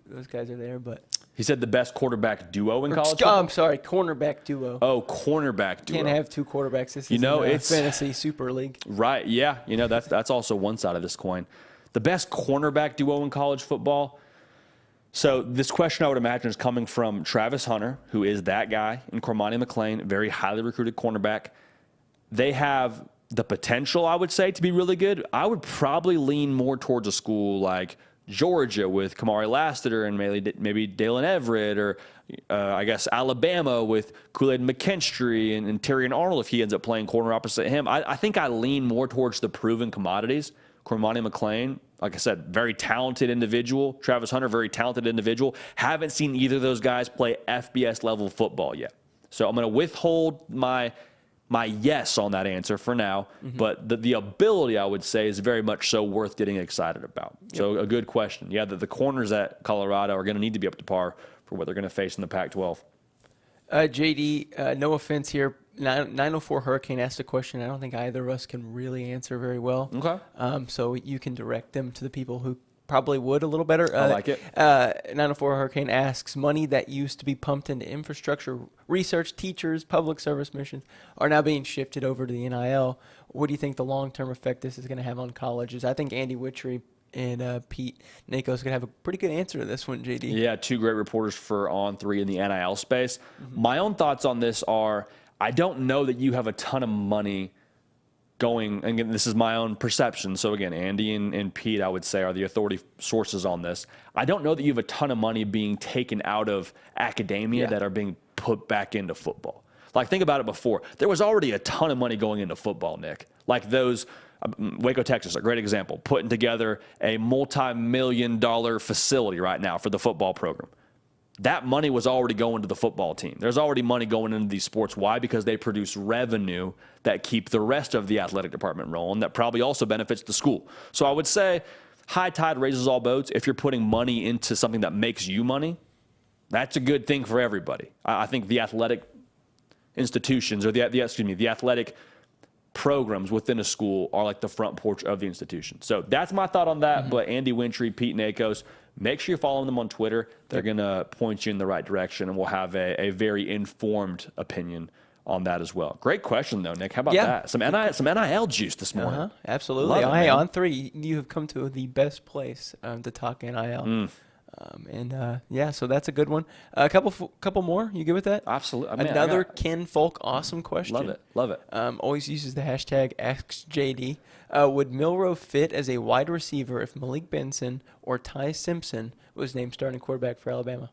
those guys are there, but... He said the best quarterback duo in college football? I'm sorry, cornerback duo. Oh, cornerback duo. Can't have two quarterbacks. This is it's fantasy super league. Right, yeah. You know, that's also one side of this coin. The best cornerback duo in college football. So this question I would imagine is coming from Travis Hunter, who is that guy, and Cormani McClain, very highly recruited cornerback. They have the potential, I would say, to be really good. I would probably lean more towards a school like Georgia with Kamari Lassiter and maybe Dalen Everett, or I guess Alabama with Kool-Aid McKinstry and Terrion Arnold if he ends up playing corner opposite him. I think I lean more towards the proven commodities. Cormani McClain, like I said, very talented individual. Travis Hunter, very talented individual. Haven't seen either of those guys play FBS level football yet. So I'm going to withhold my yes on that answer for now, but the ability, I would say, is very much so worth getting excited about. Yep. So a good question. Yeah, the corners at Colorado are going to need to be up to par for what they're going to face in the Pac-12. JD, no offense here, 904 Hurricane asked a question I don't think either of us can really answer very well. Okay. So you can direct them to the people who probably would a little better. I like it. 904 Hurricane asks, money that used to be pumped into infrastructure, research, teachers, public service missions are now being shifted over to the NIL. What do you think the long-term effect this is going to have on colleges? I think Andy Witchery and Pete Nako's going to have a pretty good answer to this one, JD. Yeah, two great reporters for On3 in the NIL space. My own thoughts on this are, I don't know that you have a ton of money going, and again, this is my own perception. So again, Andy and Pete, I would say, are the authority sources on this. I don't know that you have a ton of money being taken out of academia that are being put back into football. Like, think about it before. There was already a ton of money going into football, Nick. Like those, Waco, Texas, a great example, putting together a multi-million-dollar facility right now for the football program. That money was already going to the football team. There's already money going into these sports. Why? Because they produce revenue that keep the rest of the athletic department rolling. That probably also benefits the school. So I would say high tide raises all boats. If you're putting money into something that makes you money, that's a good thing for everybody. I think the athletic institutions or the athletic programs within a school are like the front porch of the institution. So that's my thought on that. But Andy Wintry, Pete Nakos, make sure you're following them on Twitter. They're going to point you in the right direction, and we'll have a very informed opinion on that as well. Great question, though, Nick. How about that? Some NIL juice this morning. Absolutely. Hey, on three, you have come to the best place to talk NIL. So that's a good one. A couple more. You good with that? Absolutely. Another Ken Folk awesome question. Love it. Always uses the hashtag AskJD. Would Milroe fit as a wide receiver if Malik Benson or Ty Simpson was named starting quarterback for Alabama?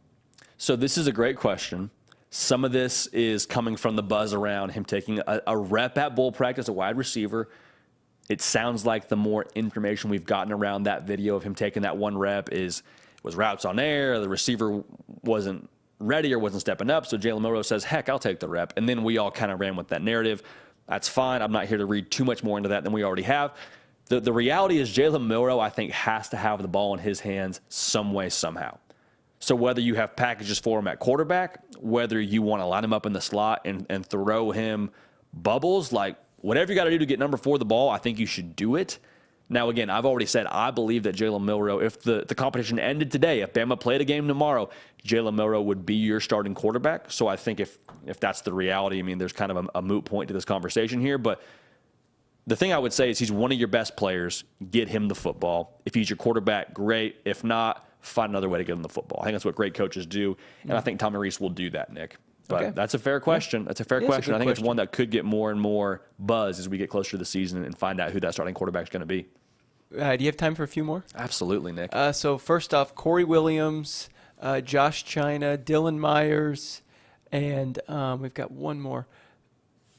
So this is a great question. Some of this is coming from the buzz around him taking a rep at bowl practice, a wide receiver. It sounds like the more information we've gotten around that video of him taking that one rep was routes on air, the receiver wasn't ready or wasn't stepping up, so Jalen Milroe says, heck, I'll take the rep. And then we all kind of ran with that narrative. That's fine. I'm not here to read too much more into that than we already have. The reality is Jalen Milroe, I think, has to have the ball in his hands some way, somehow. So whether you have packages for him at quarterback, whether you want to line him up in the slot and throw him bubbles, like whatever you got to do to get number 4 the ball, I think you should do it. Now, again, I've already said I believe that Jalen Milroe, if the competition ended today, if Bama played a game tomorrow, Jalen Milroe would be your starting quarterback. So I think if that's the reality, I mean, there's kind of a moot point to this conversation here. But the thing I would say is he's one of your best players. Get him the football. If he's your quarterback, great. If not, find another way to get him the football. I think that's what great coaches do, and I think Tommy Rees will do that, Nick. But that's a fair question. That's a fair question. I think it's one that could get more and more buzz as we get closer to the season and find out who that starting quarterback is going to be. Do you have time for a few more? Absolutely, Nick. So first off, Corey Williams, Josh China, Dylan Myers, and we've got one more.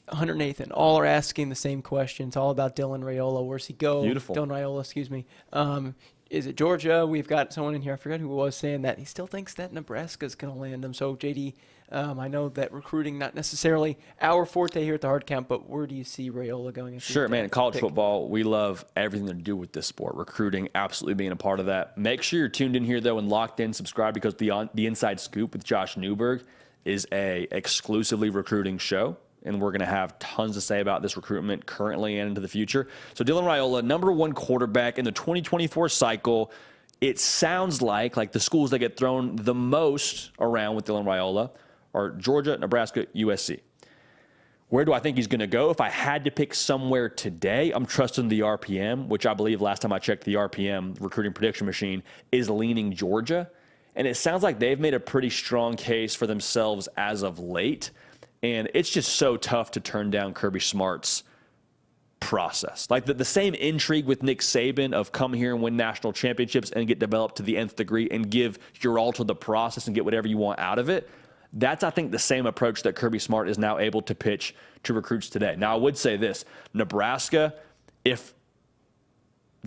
Hunter Nathan. All are asking the same question. It's all about Dylan Raiola. Where's he go? Beautiful. Dylan Raiola, excuse me. Is it Georgia? We've got someone in here, I forgot who it was, saying that he still thinks that Nebraska's going to land him. So, JD, I know that recruiting not necessarily our forte here at the Hard Count, but where do you see Raiola going? Sure, man. In college football, we love everything to do with this sport. Recruiting, absolutely being a part of that. Make sure you're tuned in here, though, and locked in. Subscribe, because the Inside Scoop with Josh Newberg is a exclusively recruiting show. And we're going to have tons to say about this recruitment currently and into the future. So Dylan Raiola, number 1 quarterback in the 2024 cycle. It sounds like the schools that get thrown the most around with Dylan Raiola are Georgia, Nebraska, USC. Where do I think he's going to go? If I had to pick somewhere today, I'm trusting the RPM, which I believe last time I checked the RPM, recruiting prediction machine, is leaning Georgia. And it sounds like they've made a pretty strong case for themselves as of late. And it's just so tough to turn down Kirby Smart's process. Like the same intrigue with Nick Saban of come here and win national championships and get developed to the nth degree and give your all to the process and get whatever you want out of it. That's, I think, the same approach that Kirby Smart is now able to pitch to recruits today. Now, I would say this. Nebraska, if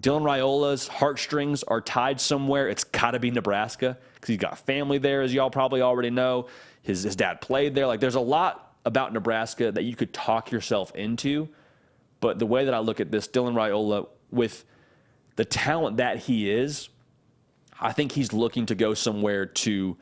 Dylan Raiola's heartstrings are tied somewhere, it's got to be Nebraska, because he's got family there, as y'all probably already know. His dad played there. Like, there's a lot about Nebraska that you could talk yourself into. But the way that I look at this, Dylan Raiola, with the talent that he is, I think he's looking to go somewhere to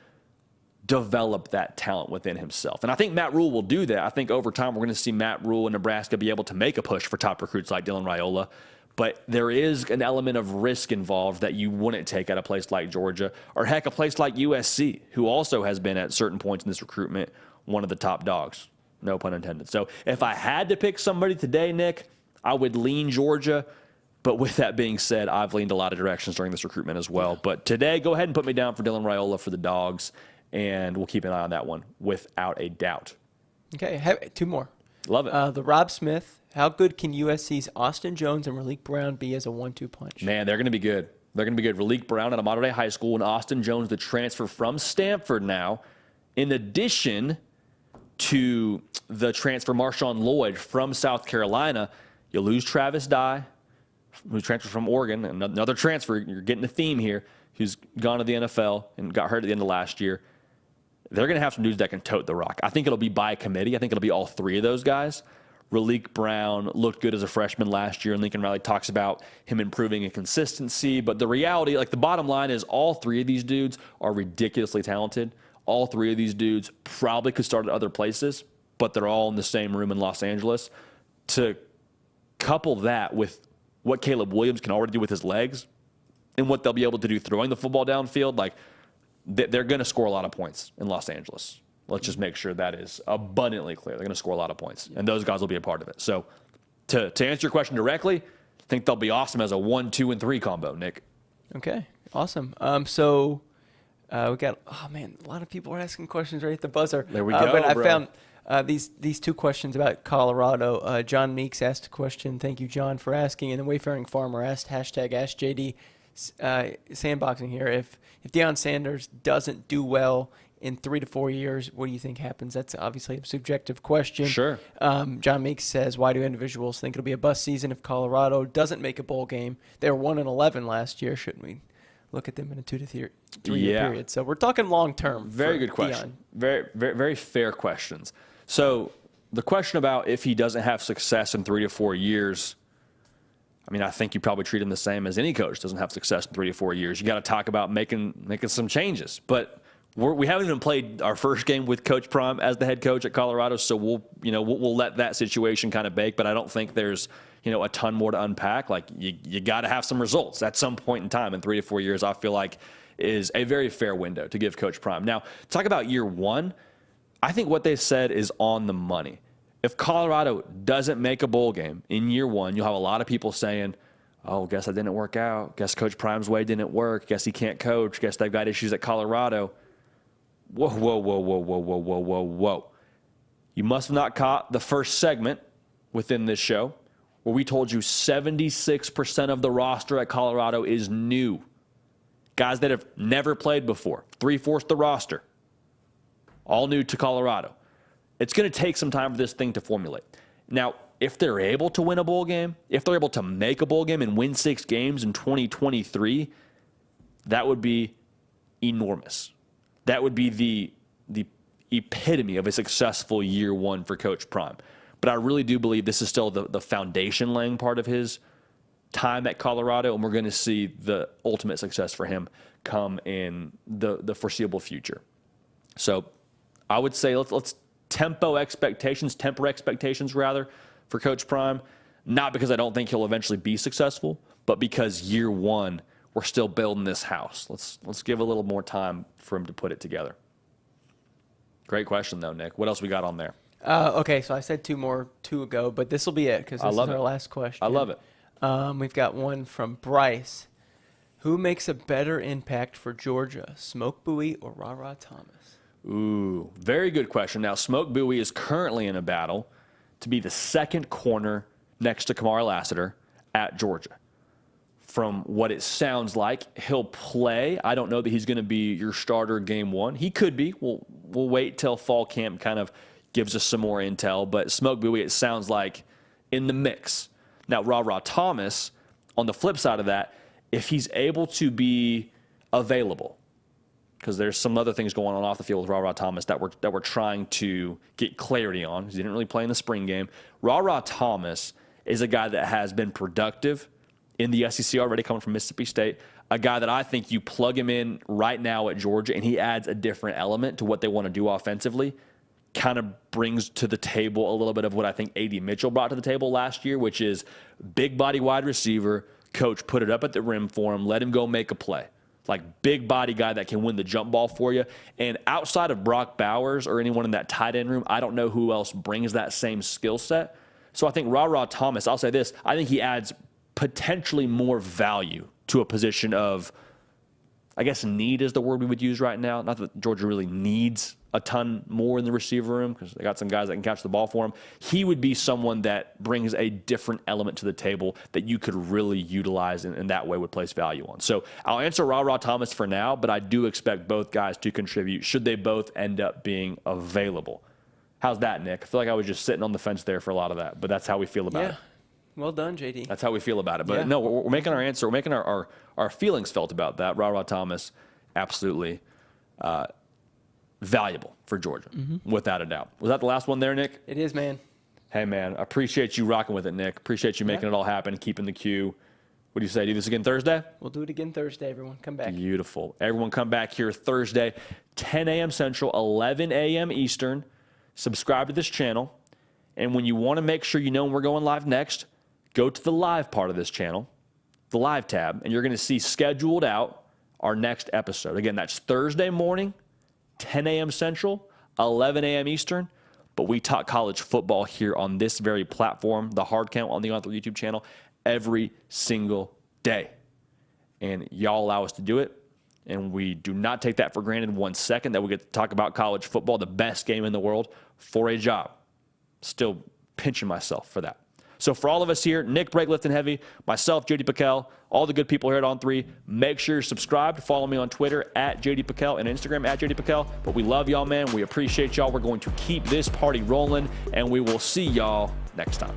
develop that talent within himself. And I think Matt Rule will do that. I think over time we're going to see Matt Rule and Nebraska be able to make a push for top recruits like Dylan Raiola. But there is an element of risk involved that you wouldn't take at a place like Georgia, or heck, a place like USC, who also has been at certain points in this recruitment one of the top dogs. No pun intended. So if I had to pick somebody today, Nick, I would lean Georgia. But with that being said, I've leaned a lot of directions during this recruitment as well. But today, go ahead and put me down for Dylan Raiola for the Dogs, and we'll keep an eye on that one without a doubt. Okay, two more. Love it. The Rob Smith. How good can USC's Austin Jones and Raleek Brown be as a 1-2 punch? Man, they're going to be good. They're going to be good. Raleek Brown at a modern-day high school, and Austin Jones, the transfer from Stanford now, in addition to the transfer Marshawn Lloyd from South Carolina. You lose Travis Dye, who transferred from Oregon, another transfer. You're getting a theme here, who's gone to the NFL and got hurt at the end of last year. They're going to have some dudes that can tote the rock. I think it'll be by committee. I think it'll be all three of those guys. Raleek Brown looked good as a freshman last year, and Lincoln Riley talks about him improving in consistency. But the reality, like the bottom line is all three of these dudes are ridiculously talented. All three of these dudes probably could start at other places, but they're all in the same room in Los Angeles. To couple that with what Caleb Williams can already do with his legs and what they'll be able to do throwing the football downfield, like they're going to score a lot of points in Los Angeles. Let's just make sure that is abundantly clear. They're going to score a lot of points, and those guys will be a part of it. So to answer your question directly, I think they'll be awesome as a 1, 2, and 3 combo, Nick. Okay, awesome. So we got, oh man, a lot of people are asking questions right at the buzzer. There we go, but I bro. found these two questions about Colorado. John Meeks asked a question. Thank you, John, for asking. And then Wayfaring Farmer asked, #AskJD, sandboxing here. If Deion Sanders doesn't do well in 3 to 4 years, what do you think happens? That's obviously a subjective question. Sure. John Meeks says, why do individuals think it'll be a bust season if Colorado doesn't make a bowl game? They were 1-11 last year. Shouldn't we look at them in a 2 to 3 year period? So we're talking long term. Very good question. Very, very, very fair questions. So the question about if he doesn't have success in 3 to 4 years, I mean, I think you probably treat him the same as any coach doesn't have success in 3 to 4 years. You got to talk about making some changes, but we haven't even played our first game with Coach Prime as the head coach at Colorado, so we'll let that situation kind of bake. But I don't think there's a ton more to unpack. Like you got to have some results at some point in time in 3 to 4 years. I feel like is a very fair window to give Coach Prime. Now, talk about year one. I think what they said is on the money. If Colorado doesn't make a bowl game in year one, you'll have a lot of people saying, "Oh, guess that didn't work out. Guess Coach Prime's way didn't work. Guess he can't coach. Guess they've got issues at Colorado." Whoa, whoa, whoa, whoa, whoa, whoa, whoa, whoa, whoa. You must have not caught the first segment within this show where we told you 76% of the roster at Colorado is new. Guys that have never played before. 3/4 the roster. All new to Colorado. It's going to take some time for this thing to formulate. Now, if they're able to win a bowl game, if they're able to make a bowl game and win 6 games in 2023, that would be enormous. That would be the epitome of a successful year one for Coach Prime. But I really do believe this is still the foundation laying part of his time at Colorado, and we're going to see the ultimate success for him come in the foreseeable future. So I would say let's temper expectations rather for Coach Prime, not because I don't think he'll eventually be successful, but because year one, we're still building this house. Let's give a little more time for him to put it together. Great question, though, Nick. What else we got on there? Okay, so I said two ago, but this will be it because this is our last question. I love it. We've got one from Bryce. Who makes a better impact for Georgia, Smoke Buoy or Ra Thomas? Ooh, very good question. Now, Smoke Buoy is currently in a battle to be the second corner next to Kamar Lassiter at Georgia. From what it sounds like, he'll play. I don't know that he's going to be your starter game one. He could be. We'll wait till fall camp kind of gives us some more intel. But Smoke Buoy, it sounds like, in the mix. Now, Ra Thomas, on the flip side of that, if he's able to be available, because there's some other things going on off the field with Ra Thomas that we're trying to get clarity on, because he didn't really play in the spring game. Ra Thomas is a guy that has been productive in the SEC already, coming from Mississippi State. A guy that I think you plug him in right now at Georgia, and he adds a different element to what they want to do offensively. Kind of brings to the table a little bit of what I think A.D. Mitchell brought to the table last year, which is big body wide receiver. Coach put it up at the rim for him, let him go make a play. Like big body guy that can win the jump ball for you. And outside of Brock Bowers or anyone in that tight end room, I don't know who else brings that same skill set. So I think Ra Thomas, I'll say this, I think he adds potentially more value to a position of, I guess need is the word we would use right now. Not that Georgia really needs a ton more in the receiver room because they got some guys that can catch the ball for him. He would be someone that brings a different element to the table that you could really utilize and in that way would place value on. So I'll answer Ra Thomas for now, but I do expect both guys to contribute should they both end up being available. How's that, Nick? I feel like I was just sitting on the fence there for a lot of that, but that's how we feel about it. Well done, JD. That's how we feel about it. But no, we're making our answer. We're making our feelings felt about that. Ra Thomas, absolutely valuable for Georgia, without a doubt. Was that the last one there, Nick? It is, man. Hey, man, I appreciate you rocking with it, Nick. Appreciate you making it all happen, keeping the queue. What do you say? Do this again Thursday? We'll do it again Thursday, everyone. Come back. Beautiful. Everyone come back here Thursday, 10 a.m. Central, 11 a.m. Eastern. Subscribe to this channel. And when you want to make sure you know when we're going live next, go to the live part of this channel, the live tab, and you're going to see scheduled out our next episode. Again, that's Thursday morning, 10 a.m. Central, 11 a.m. Eastern. But we talk college football here on this very platform, the Hard Count on the On3 YouTube channel, every single day. And y'all allow us to do it. And we do not take that for granted 1 second that we get to talk about college football, the best game in the world, for a job. Still pinching myself for that. So for all of us here, Nick Break Lifting Heavy, myself, JD Pickell, all the good people here at On3, make sure you're subscribed. Follow me on Twitter at JD Pickell and Instagram at JD Pickell. But we love y'all, man. We appreciate y'all. We're going to keep this party rolling, and we will see y'all next time.